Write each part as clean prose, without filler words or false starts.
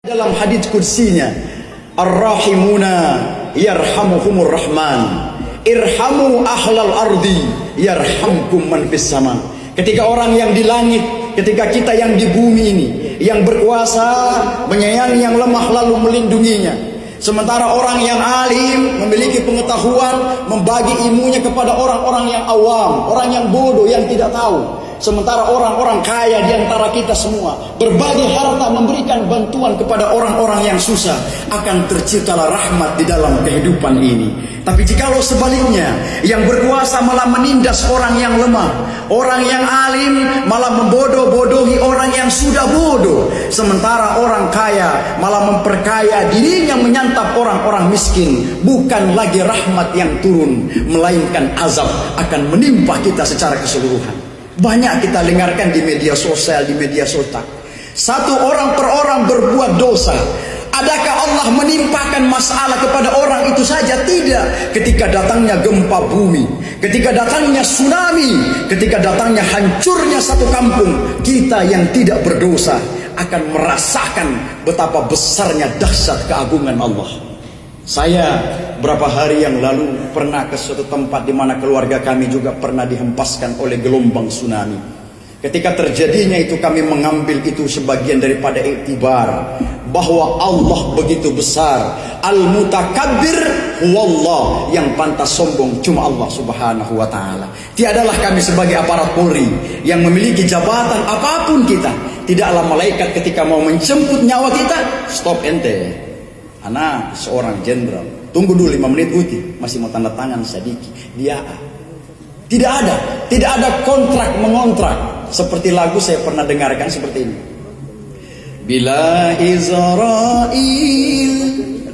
Dalam hadits qudsinya, Ar-Rahimuna yarhamuhumur Rahman, irhamu ahlal ardi yarhamkum man fis sama. Ketika orang yang di langit, ketika kita yang di bumi ini, yang berkuasa menyayangi yang lemah lalu melindunginya. Sementara orang yang alim memiliki pengetahuan, membagi ilmunya kepada orang-orang yang awam, orang yang bodoh, yang tidak tahu. Sementara orang-orang kaya di antara kita semua berbagi harta, memberikan bantuan kepada orang-orang yang susah, akan terciptalah rahmat di dalam kehidupan ini. Tapi jikalau sebaliknya, yang berkuasa malah menindas orang yang lemah, orang yang alim malah membodoh-bodohi orang yang sudah bodoh, sementara orang kaya malah memperkaya dirinya menyantap orang-orang miskin, bukan lagi rahmat yang turun, melainkan azab akan menimpa kita secara keseluruhan. Banyak kita dengarkan di media sosial, di media cetak. Satu orang per orang berbuat dosa. Adakah Allah menimpakan masalah kepada orang itu saja? Tidak. Ketika datangnya gempa bumi, ketika datangnya tsunami, ketika datangnya hancurnya satu kampung, kita yang tidak berdosa akan merasakan betapa besarnya dahsyat keagungan Allah. Saya berapa hari yang lalu pernah ke suatu tempat di mana keluarga kami juga pernah dihempaskan oleh gelombang tsunami. Ketika terjadinya itu, kami mengambil itu sebagian daripada iktibar bahwa Allah begitu besar. Al-Mutakabbir huwallah, yang pantas sombong cuma Allah Subhanahu wa taala. Tiadalah kami sebagai aparat Polri yang memiliki jabatan apapun kita. Tidaklah malaikat ketika mau menjemput nyawa kita, stop ente. Anak seorang jenderal, tunggu dulu 5 menit Uti, masih mau tanda tangan sedikit. Dia tidak ada kontrak mengontrak. Seperti lagu saya pernah dengarkan seperti ini. Bila Israel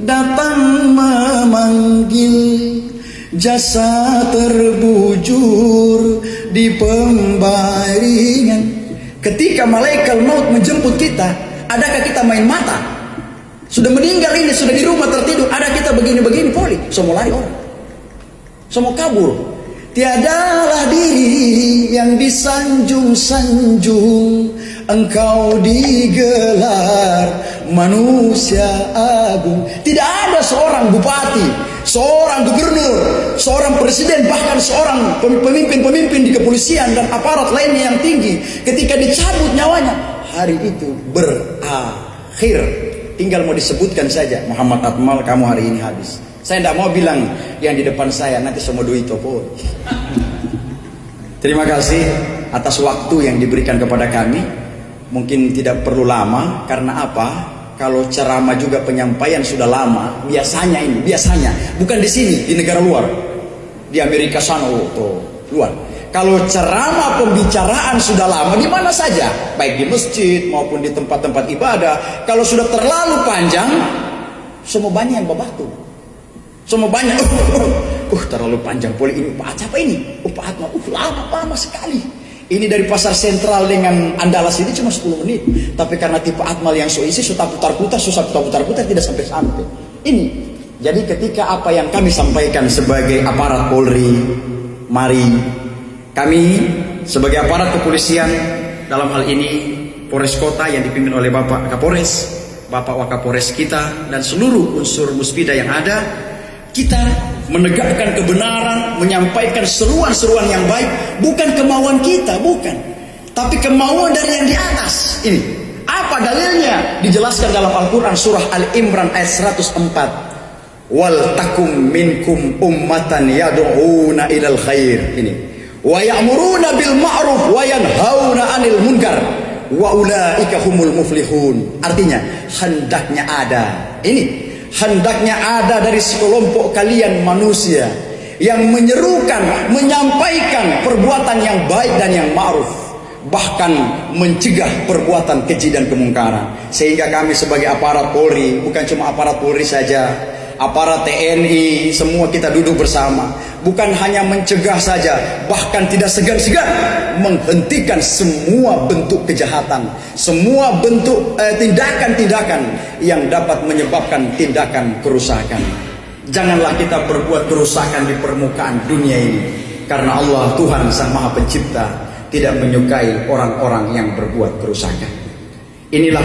datang memanggil, jasa terbujur di pembaringan. Ketika malaikat maut menjemput kita, adakah kita main mata? Sudah meninggal ini, sudah di rumah tertidur, ada kita begini-begini poli, semua lari orang, semua kabur. Tiadalah diri yang disanjung-sanjung, engkau digelar manusia agung. Tidak ada seorang bupati, seorang gubernur, seorang presiden, bahkan seorang pemimpin-pemimpin di kepolisian dan aparat lainnya yang tinggi, ketika dicabut nyawanya, hari itu berakhir. Tinggal mau disebutkan saja, Muhammad Akmal, kamu hari ini habis. Saya tidak mau bilang yang di depan saya, nanti semua duit topo. Terima kasih atas waktu yang diberikan kepada kami. Mungkin tidak perlu lama, karena apa? Kalau ceramah juga penyampaian sudah lama, biasanya, bukan di sini, di negara luar, di Amerika sana, luar. Kalau ceramah pembicaraan sudah lama di mana saja, baik di masjid maupun di tempat-tempat ibadah, kalau sudah terlalu panjang, semua banyak yang babatu. Semua banyak, terlalu panjang poli ini. Pak siapa ini? Pak Atma, lama sekali. Ini dari Pasar Sentral dengan Andalas ini cuma 10 menit. Tapi karena tipe Atmal yang so isi, susah putar-putar tidak sampai-sampai. Ini. Jadi ketika apa yang kami sampaikan sebagai aparat Polri, mari kami sebagai aparat kepolisian, dalam hal ini Polres Kota yang dipimpin oleh Bapak Kapolres, Bapak Wakapolres kita, dan seluruh unsur Muspida yang ada, kita menegakkan kebenaran, menyampaikan seruan-seruan yang baik, bukan kemauan kita, bukan, tapi kemauan dari yang di atas. Ini apa dalilnya? Dijelaskan dalam Al-Quran surah Al-Imran ayat 104. Wal takum minkum ummatan yad'una ilal khair. Ini wa ya'muruna bil ma'ruf wa yanhauna 'anil munkar wa ulaika humul muflihun. Artinya hendaknya ada dari sekelompok kalian manusia yang menyerukan, menyampaikan perbuatan yang baik dan yang ma'ruf, bahkan mencegah perbuatan keji dan kemungkaran. Sehingga kami sebagai aparat Polri, bukan cuma aparat Polri saja, aparat TNI, semua kita duduk bersama, bukan hanya mencegah saja, bahkan tidak segan-segan menghentikan semua bentuk kejahatan, semua bentuk tindakan-tindakan yang dapat menyebabkan tindakan kerusakan. Janganlah kita berbuat kerusakan di permukaan dunia ini, karena Allah Tuhan Sang Maha Pencipta tidak menyukai orang-orang yang berbuat kerusakan. Inilah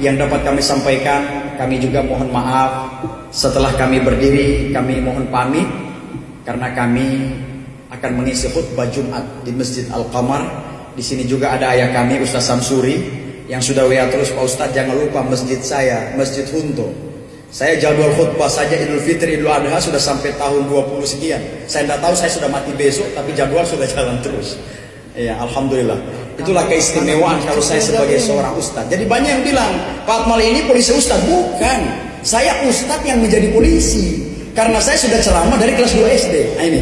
yang dapat kami sampaikan. Kami juga mohon maaf setelah kami berdiri, kami mohon pamit karena kami akan mengisi khutbah Jumat di Masjid Al-Qamar. Di sini juga ada ayah kami Ustaz Samsuri yang sudah WA terus, Pak Ustaz jangan lupa masjid saya, Masjid Hunto. Saya jadwal khutbah saja Idul Fitri, Idul Adha sudah sampai tahun 20 sekian. Saya tidak tahu saya sudah mati besok, tapi jadwal sudah jalan terus. Ya, alhamdulillah. Itulah keistimewaan kalau saya sebagai seorang ustaz. Jadi banyak yang bilang, Pak Akmal ini polisi ustaz. Bukan. Saya ustaz yang menjadi polisi. Karena saya sudah ceramah dari kelas 2 SD. Nah ini.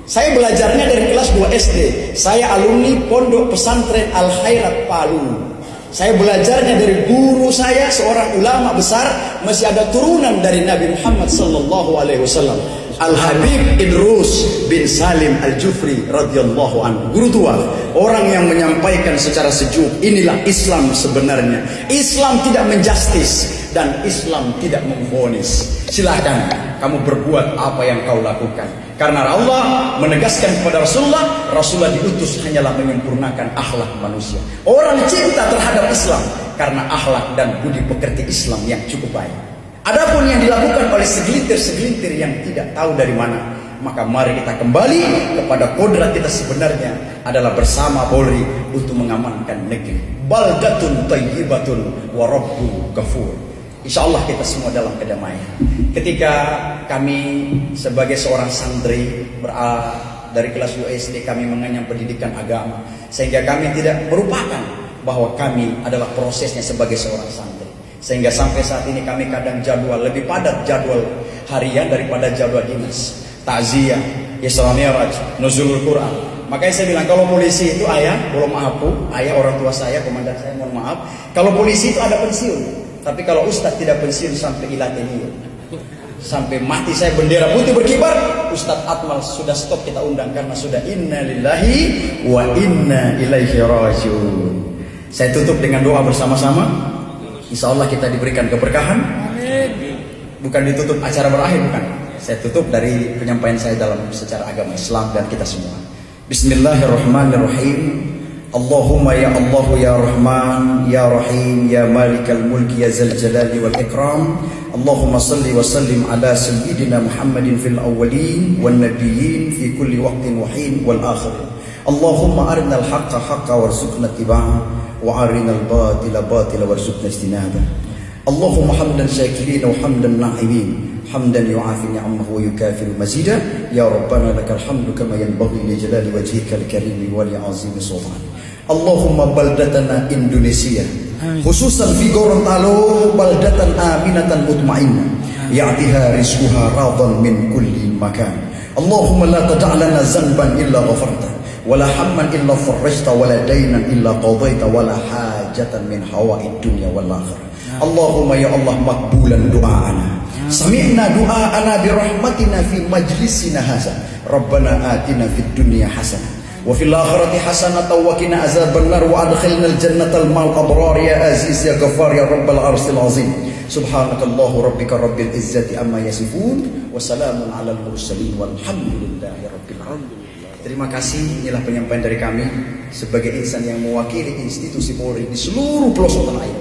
Saya belajarnya dari kelas 2 SD. Saya alumni Pondok Pesantren Al Khairat Palu. Saya belajarnya dari guru saya, seorang ulama besar, masih ada turunan dari Nabi Muhammad sallallahu alaihi wasallam. Al-Habib Idrus bin Salim Al-Jufri radhiyallahu anhu, guru tua, orang yang menyampaikan secara sejuk, inilah Islam sebenarnya. Islam tidak menjustis dan Islam tidak memvonis. Silakan kamu berbuat apa yang kau lakukan. Karena Allah menegaskan kepada Rasulullah, Rasulullah diutus hanyalah menyempurnakan akhlak manusia. Orang cinta terhadap Islam karena akhlak dan budi pekerti Islam yang cukup baik. Adapun yang dilakukan oleh segelintir-segelintir yang tidak tahu dari mana, maka mari kita kembali kepada kodrat kita sebenarnya adalah bersama Polri untuk mengamankan negeri. Baldatun thayyibatun wa rabbun ghafur. Insyaallah kita semua dalam kedamaian. Ketika kami sebagai seorang santri dari kelas 2 SD kami mengenyam pendidikan agama, sehingga kami tidak merupakan bahwa kami adalah prosesnya sebagai seorang santri. Sehingga sampai saat ini kami kadang jadwal lebih padat jadwal harian daripada jadwal dinas. Takziah, Isra Mi'raj, nuzulul Quran. Makanya saya bilang kalau polisi itu ayah, belum maaf bu, ayah orang tua saya, komandan saya mohon maaf. Kalau polisi itu ada pensiun, tapi kalau ustaz tidak pensiun sampai ilatenium. Sampai mati saya bendera putih berkibar, Ustaz Akmal sudah stop kita undang karena sudah inna lillahi wa inna ilaihi rajiun. Saya tutup dengan doa bersama-sama. Insya Allah kita diberikan keberkahan. Amin. Bukan ditutup acara berakhir, bukan. Saya tutup dari penyampaian saya dalam secara agama Islam dan kita semua. Bismillahirrahmanirrahim. Allahumma ya Allah ya Rahman ya Rahim ya Malikal Mulki ya Zal Jalali wal Ikram. Allahumma salli wa sallim ala sayyidina Muhammadin fil awwalin wan nabiyyin fi kulli waqtin wa hin wal akhirin. Allahumma arinal haqqa haqqa warzuqna ittiba'ah وعارنا الباطل باطلا وارزقنا اجتنابه. اللهم حمدا شاكرين وحمدا ناعمين، حمدا يعافي نعمه ويكافئ مزيدا. يا ربنا لك الحمد كما ينبغي لجلال وجهك الكريم ولعظيم سلطانك. اللهم بلدتنا إندونيسيا خصوصا في Gorontalo بلدة آمنة مطمئنة يعطيها رزقها راضا من كل مكان. اللهم لا تدع لنا ذنبا إلا غفرته ولا حما إلا فرجت ولا دينا إلا قضيت ولا حاجة من حوائج الدنيا والآخرة. اللهم يا الله مقبولا دعاءنا، سمعنا دعاءنا برحمتنا في مجلسنا هذا. ربنا آتنا في الدنيا حسنة وفي الآخرة حسنة وقنا عذاب النار وأدخلنا الجنة مع الأبرار يا عزيز يا غفار يا رب العرش العظيم. سبحانك الله ربك رب العزة عما يصفون وسلام على المرسلين والحمد لله رب العالمين. Terima kasih, inilah penyampaian dari kami sebagai insan yang mewakili institusi Polri di seluruh pelosok tanah air.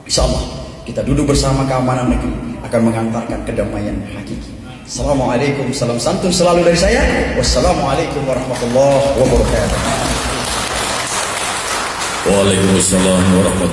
Insyaallah kita duduk bersama keamanan negeri akan mengantarkan kedamaian hakiki. Assalamualaikum, salam santun selalu dari saya. Wassalamualaikum warahmatullahi wabarakatuh. Waalaikumsalam warahmatullahi wabarakatuh.